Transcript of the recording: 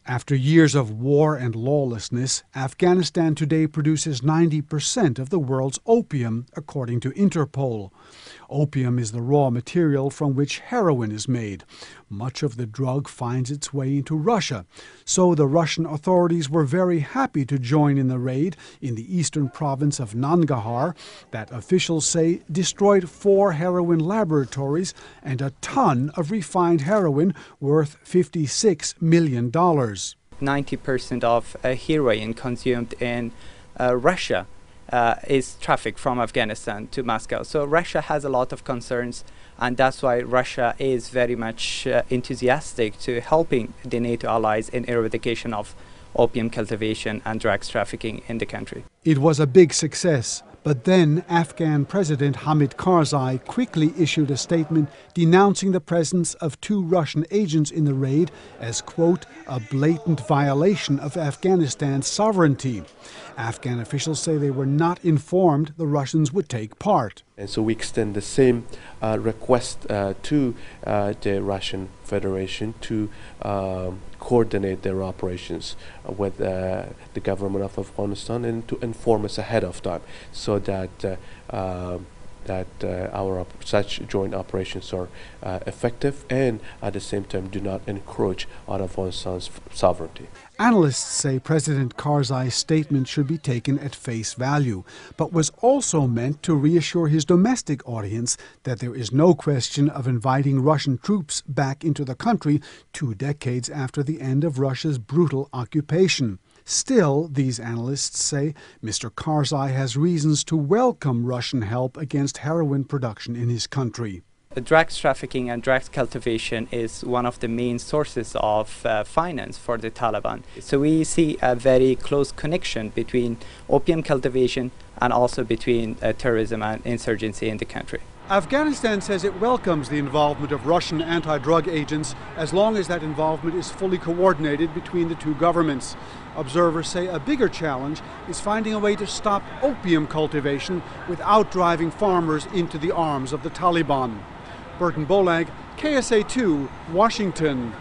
After years of war and lawlessness, Afghanistan today produces 90% of the world's opium, according to Interpol. Opium is the raw material from which heroin is made. Much of the drug finds its way into Russia, so the Russian authorities were very happy to join in the raid in the eastern province of Nangarhar that officials say destroyed 4 heroin laboratories and a ton of refined heroin worth $56 million. 90% of heroin consumed in Russia is trafficked from Afghanistan to Moscow. So Russia has a lot of concerns, and that's why Russia is very much enthusiastic to helping the NATO allies in eradication of opium cultivation and drugs trafficking in the country. It was a big success. But then Afghan President Hamid Karzai quickly issued a statement denouncing the presence of 2 Russian agents in the raid as, quote, a blatant violation of Afghanistan's sovereignty. Afghan officials say they were not informed the Russians would take part. And so we extend the same request to the Russian Federation to coordinate their operations with the government of Afghanistan and to inform us ahead of time so that our such joint operations are effective and at the same time do not encroach on Afghanistan's sovereignty. Analysts say President Karzai's statement should be taken at face value, but was also meant to reassure his domestic audience that there is no question of inviting Russian troops back into the country 2 decades after the end of Russia's brutal occupation. Still, these analysts say, Mr. Karzai has reasons to welcome Russian help against heroin production in his country. Drugs trafficking and drugs cultivation is one of the main sources of finance for the Taliban. So we see a very close connection between opium cultivation and also between terrorism and insurgency in the country. Afghanistan says it welcomes the involvement of Russian anti-drug agents as long as that involvement is fully coordinated between the 2 governments. Observers say a bigger challenge is finding a way to stop opium cultivation without driving farmers into the arms of the Taliban. Burton Bolag, KSA2, Washington.